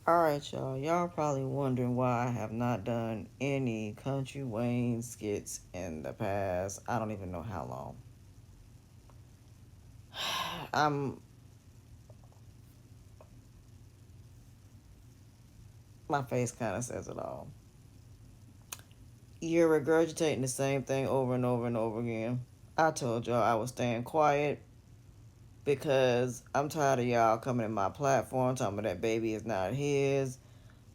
Alright, y'all. Y'all probably wondering why I have not done any Country Wayne skits in the past. I don't even know how long. I'm my face kind of says it all. You're regurgitating the same thing over and over and over again. I told y'all I was staying quiet because I'm tired of y'all coming in my platform talking about that baby is not his.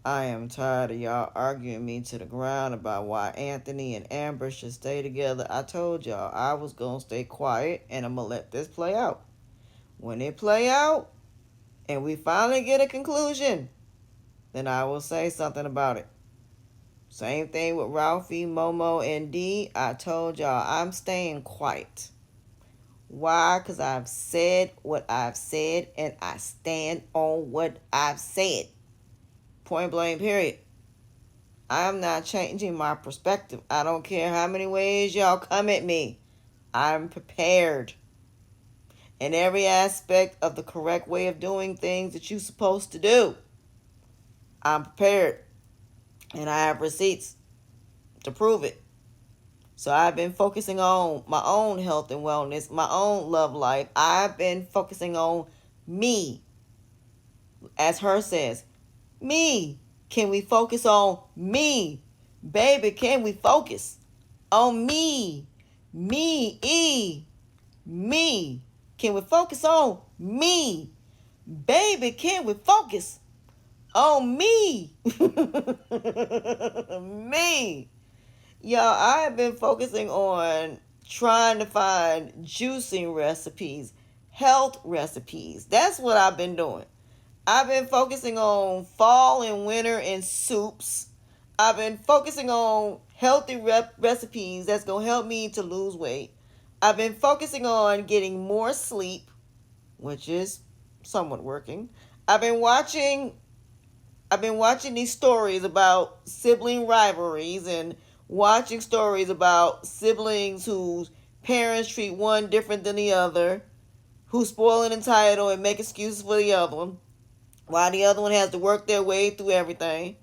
I am tired of y'all arguing me to the ground about why Anthony and Amber should stay together. I told y'all I was going to stay quiet and I'm going to let this play out. When it play out and we finally get a conclusion, then I will say something about it. Same thing with Ralphie, Momo, and D. I told y'all I'm staying quiet. Why? Because I've said what I've said and I stand on what I've said. Point blank, period. I'm not changing my perspective. I don't care how many ways y'all come at me. I'm prepared in every aspect of the correct way of doing things that you're supposed to do. I'm prepared and I have receipts to prove it. So I've been focusing on my own health and wellness, my own love life. I've been focusing on me. As her says, me. Can we focus on me? Baby, can we focus on me? Me. Can we focus on me? Baby, can we focus on me? Me. Y'all, I've been focusing on trying to find juicing recipes, health recipes. That's what I've been doing. I've been focusing on fall and winter and soups. I've been focusing on healthy recipes that's going to help me to lose weight. I've been focusing on getting more sleep, which is somewhat working. I've been watching these stories about sibling rivalries and watching stories about siblings whose parents treat one different than the other, who spoil and entitle and make excuses for the other one, while the other one has to work their way through everything.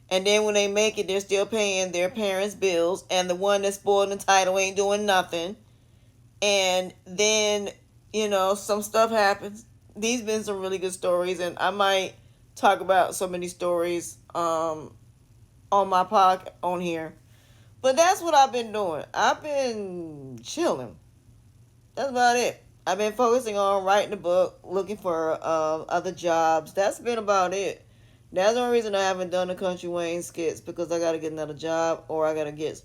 And then when they make it, they're still paying their parents' bills, and the one that's spoiled and entitled ain't doing nothing. And then, some stuff happens. These been some really good stories, and I might talk about so many stories on my podcast on here. But that's what I've been doing. I've been chilling. That's about it. I've been focusing on writing a book, looking for other jobs. That's been about it. That's the only reason I haven't done the Country Wayne skits, because I got to get another job, or I got to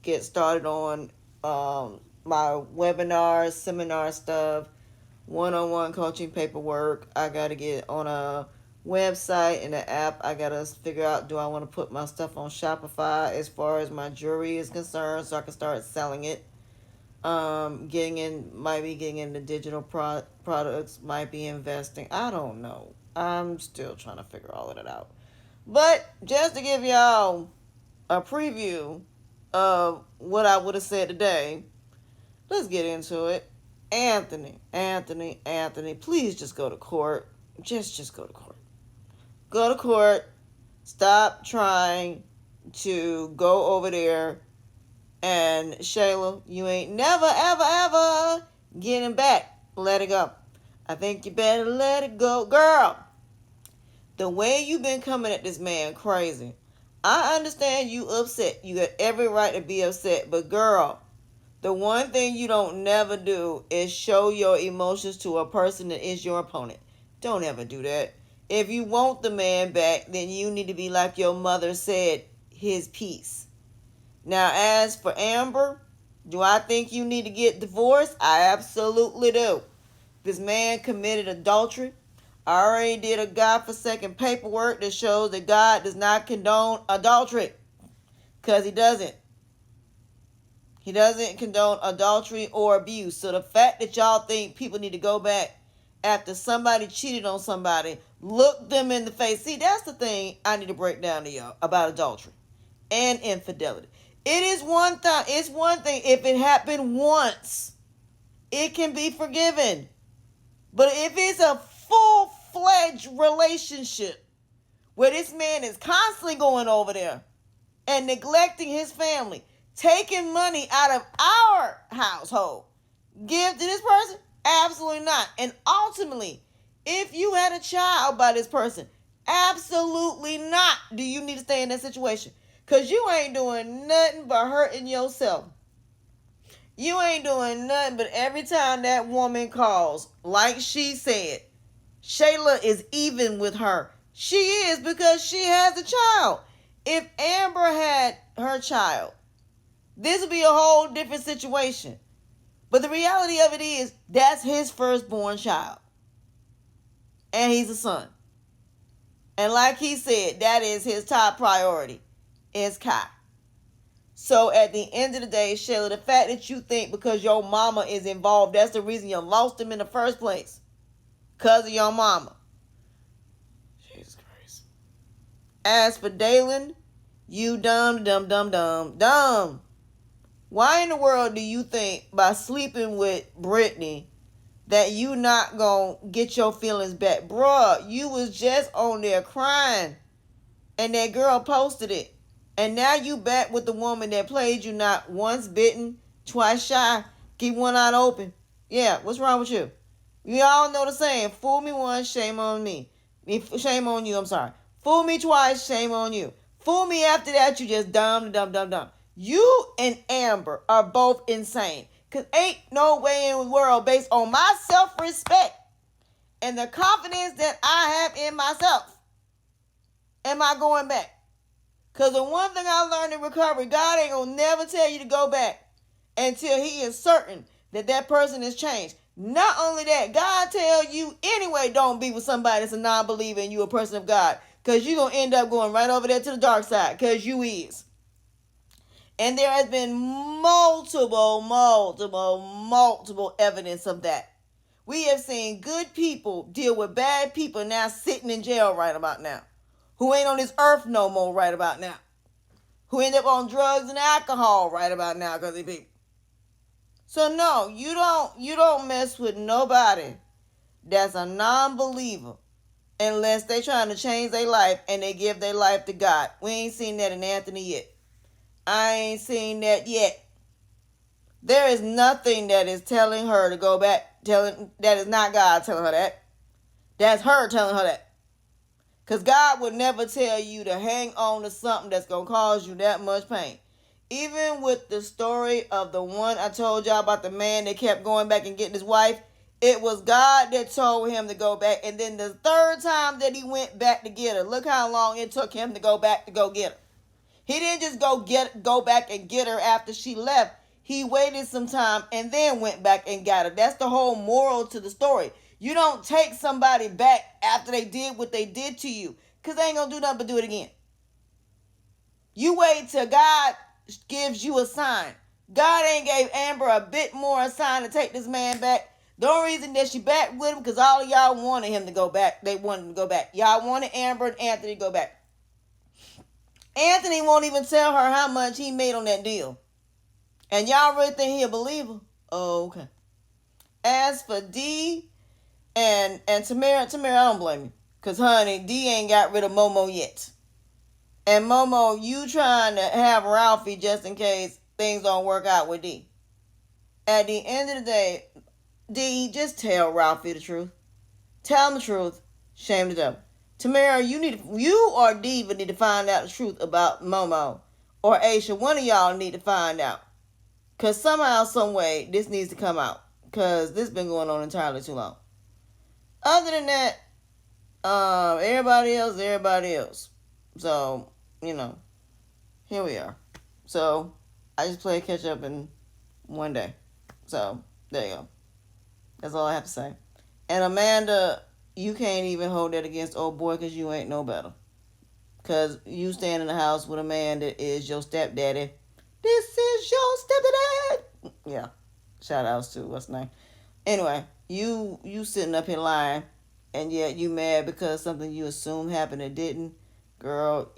get started on my webinars, seminar stuff, one-on-one coaching paperwork. I got to get on a website and an app. I got to figure out, do I want to put my stuff on Shopify as far as my jewelry is concerned, so I can start selling it. Might be getting into digital products, might be investing. I don't know. I'm still trying to figure all of it out. But just to give y'all a preview of what I would have said today, let's get into it. Anthony, please just go to court. Just go to court. Go to court. Stop trying to go over there. And Shayla, you ain't never, ever, ever getting back. Let it go. I think you better let it go. Girl, the way you been coming at this man, crazy. I understand you upset. You got every right to be upset. But girl, the one thing you don't never do is show your emotions to a person that is your opponent. Don't ever do that. If you want the man back, then you need to be like your mother said, his piece. Now, as for Amber, do I think you need to get divorced? I absolutely do. This man committed adultery. I already did a godforsaken paperwork that shows that God does not condone adultery. Because he doesn't. He doesn't condone adultery or abuse. So the fact that y'all think people need to go back after somebody cheated on somebody, look them in the face. See, that's the thing I need to break down to y'all about adultery and infidelity. It is one thing. It's one thing if it happened once, it can be forgiven. But if it's a full-fledged relationship where this man is constantly going over there and neglecting his family, taking money out of our household, give to this person? Absolutely not. And ultimately, if you had a child by this person, absolutely not do you need to stay in that situation. Because you ain't doing nothing but hurting yourself. You ain't doing nothing but every time that woman calls, like she said, Shayla is even with her. She is, because she has a child. If Amber had her child, this would be a whole different situation. But the reality of it is, that's his firstborn child. And he's a son. And like he said, that is his top priority, is Kai. So at the end of the day, Shayla, the fact that you think because your mama is involved, that's the reason you lost him in the first place. Because of your mama. Jesus Christ. As for Dalen, you dumb. Why in the world do you think by sleeping with Brittany that you not gonna get your feelings back? Bruh, you was just on there crying and that girl posted it. And now you back with the woman that played you not once bitten, twice shy, keep one eye open. Yeah, what's wrong with you? You all know the saying, fool me once, shame on me. Shame on you, I'm sorry. Fool me twice, shame on you. Fool me after that, you just dumb. You and Amber are both insane. Because ain't no way in the world, based on my self-respect and the confidence that I have in myself, am I going back. Because the one thing I learned in recovery, God ain't going to never tell you to go back until he is certain that that person has changed. Not only that, God tell you anyway, don't be with somebody that's a non-believer and you a person of God. Because you're going to end up going right over there to the dark side. Because you is. And there has been multiple evidence of that. We have seen good people deal with bad people now sitting in jail right about now. Who ain't on this earth no more right about now. Who end up on drugs and alcohol right about now because they people. So no, you don't mess with nobody that's a non-believer unless they trying to change their life and they give their life to God. We ain't seen that in Anthony yet. I ain't seen that yet. There is nothing that is telling her to go back. That is not God telling her that. That's her telling her that. Because God would never tell you to hang on to something that's going to cause you that much pain. Even with the story of the one I told y'all about, the man that kept going back and getting his wife, it was God that told him to go back. And then the third time that he went back to get her, look how long it took him to go back to go get her. He didn't just go back and get her after she left. He waited some time and then went back and got her. That's the whole moral to the story. You don't take somebody back after they did what they did to you, because they ain't going to do nothing but do it again. You wait till God gives you a sign. God ain't gave Amber a bit more a sign to take this man back. The only reason that she back with him because all of y'all wanted him to go back. They wanted him to go back. Y'all wanted Amber and Anthony to go back. Anthony won't even tell her how much he made on that deal. And y'all really think he a believer? Oh, okay. As for D and Tamara, I don't blame you. Because, honey, D ain't got rid of Momo yet. And Momo, you trying to have Ralphie just in case things don't work out with D. At the end of the day, D, just tell Ralphie the truth. Tell him the truth. Shame the devil. Tamara, you or Diva need to find out the truth about Momo. Or Aisha, one of y'all need to find out. Because somehow, some way, this needs to come out. Because this has been going on entirely too long. Other than that, everybody else. So, here we are. So, I just played catch up in one day. So, there you go. That's all I have to say. And Amanda, you can't even hold that against old boy because you ain't no better. Because you stand in the house with a man that is your stepdaddy. This is your stepdaddy. Yeah. Shout outs to what's his name. Anyway, you sitting up here lying, and yet you mad because something you assumed happened that didn't. Girl,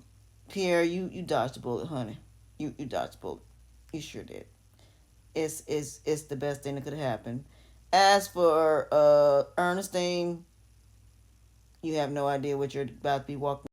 Pierre, you dodged the bullet, honey. You dodged the bullet. You sure did. It's the best thing that could have happened. As for Ernestine, you have no idea what you're about to be walking